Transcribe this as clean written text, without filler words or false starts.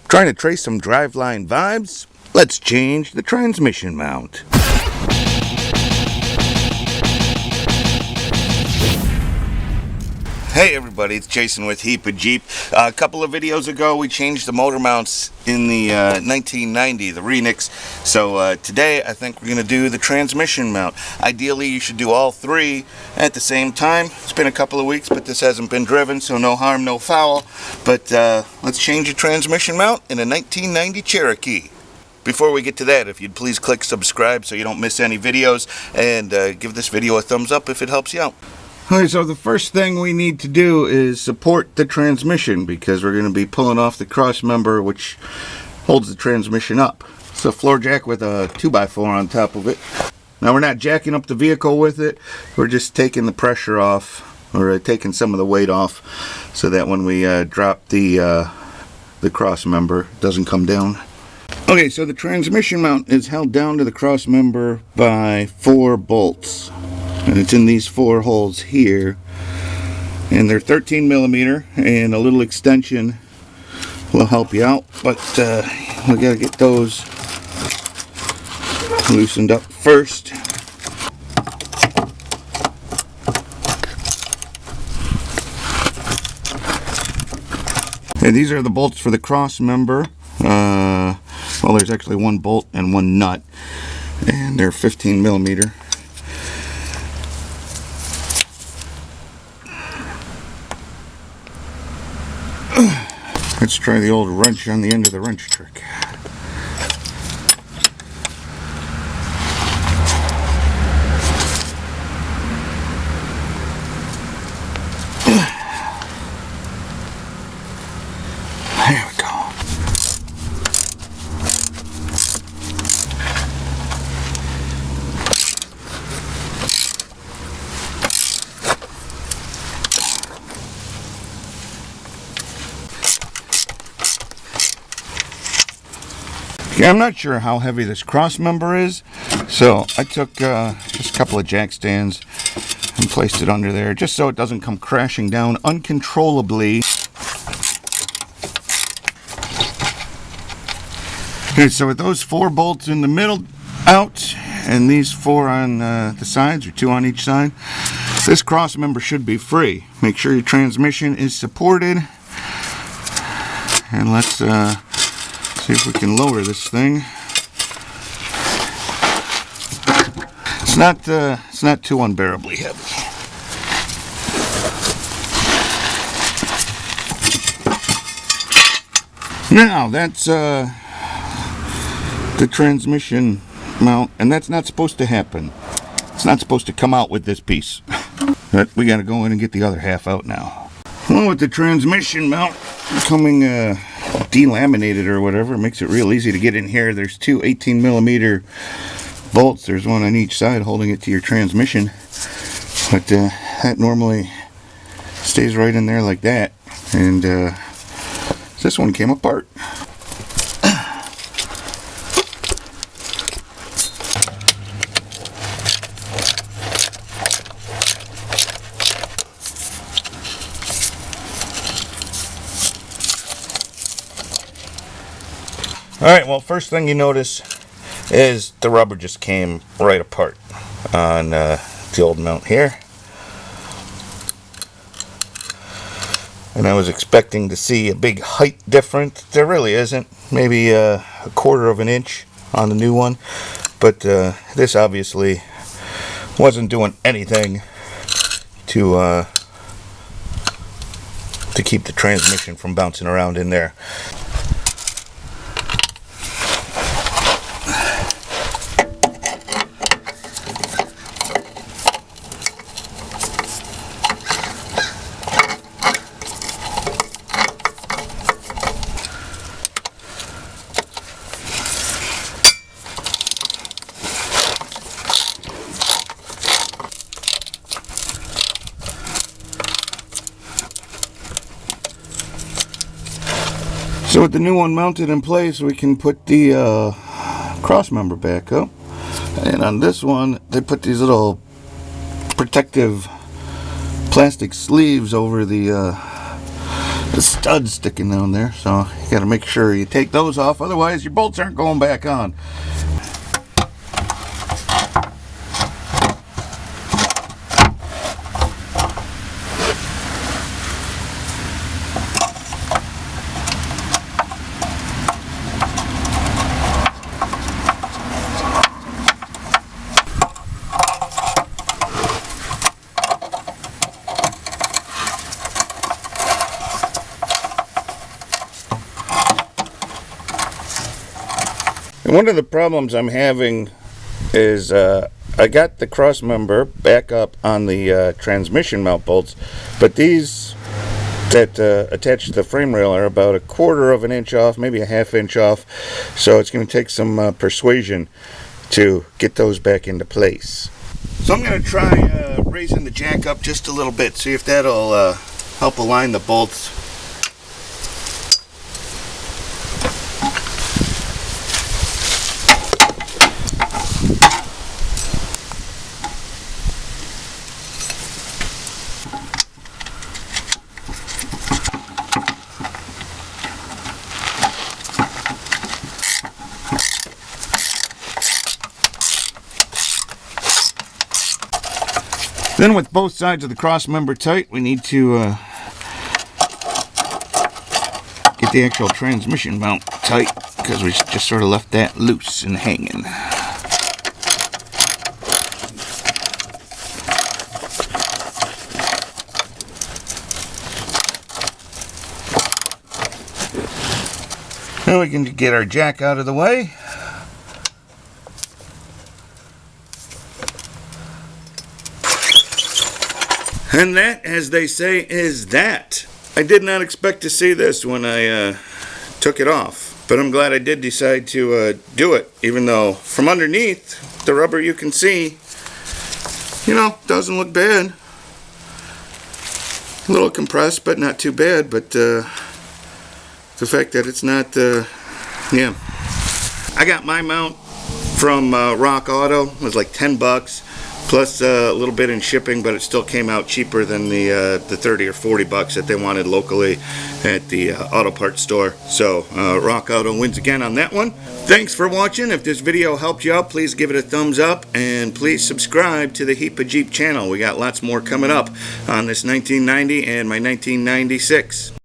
Trying to trace some driveline vibes? Let's change the transmission mount. Hey everybody, it's Jason with Heap of Jeep. A couple of videos ago we changed the motor mounts in the 1990, the Renix. So today I think we're going to do the transmission mount. Ideally you should do all three at the same time. It's been a couple of weeks, but this hasn't been driven, so no harm, no foul. But let's change the transmission mount in a 1990 Cherokee. Before we get to that, if you'd please click subscribe so you don't miss any videos, and give this video a thumbs up if it helps you out. Alright, so the first thing we need to do is support the transmission, because we're going to be pulling off the cross member which holds the transmission up. It's a floor jack with a 2x4 on top of it. Now we're not jacking up the vehicle with it, we're just taking the pressure off, or taking some of the weight off, so that when we drop the cross member it doesn't come down. Okay, so the transmission mount is held down to the cross member by 4 bolts. And it's in these 4 holes here, and they're 13 millimeter, and a little extension will help you out, but we gotta get those loosened up first. And these are the bolts for the cross member. Well, there's actually 1 bolt and 1 nut, and they're 15 millimeter. Let's try the old wrench on the end of the wrench trick. There we go. Yeah, I'm not sure how heavy this cross member is, so I took just a couple of jack stands and placed it under there, just so it doesn't come crashing down uncontrollably. Okay, so with those 4 bolts in the middle out, and these 4 on the sides, or 2 on each side, this cross member should be free. Make sure your transmission is supported, and let's see if we can lower this thing. It's not too unbearably heavy. Now that's the transmission mount, and that's not supposed to happen. It's not supposed to come out with this piece. But we got to go in and get the other half out now. Well, with the transmission mount coming delaminated or whatever, it makes it real easy to get in here. There's 2 18 millimeter bolts. There's 1 on each side holding it to your transmission, but that normally stays right in there like that, and this one came apart. Alright, well, first thing you notice is the rubber just came right apart on the old mount here. And I was expecting to see a big height difference. There really isn't. Maybe a 1/4 of an inch on the new one. But this obviously wasn't doing anything to keep the transmission from bouncing around in there. So with the new one mounted in place, we can put the cross member back up. And on this one, they put these little protective plastic sleeves over the the studs sticking down there, so you got to make sure you take those off, otherwise your bolts aren't going back on. And one of the problems I'm having is I got the cross member back up on the transmission mount bolts, but these that attach to the frame rail are about 1/4 of an inch off, maybe a 1/2 inch off, so it's going to take some persuasion to get those back into place. So I'm going to try raising the jack up just a little bit, see if that'll help align the bolts. Then with both sides of the cross member tight, we need to get the actual transmission mount tight, because we just sort of left that loose and hanging. Now we can get our jack out of the way. And that, as they say, is that. I did not expect to see this when I took it off, but I'm glad I did decide to do it, even though from underneath the rubber you can see, you know, doesn't look bad. A little compressed, but not too bad. But the fact that it's not, yeah. I got my mount from Rock Auto. It was like 10 bucks. Plus a little bit in shipping, but it still came out cheaper than the 30 or 40 bucks that they wanted locally at the auto parts store. So Rock Auto wins again on that one. Thanks for watching. If this video helped you out, please give it a thumbs up, and please subscribe to the Jeep channel. We got lots more coming up on this 1990 and my 1996.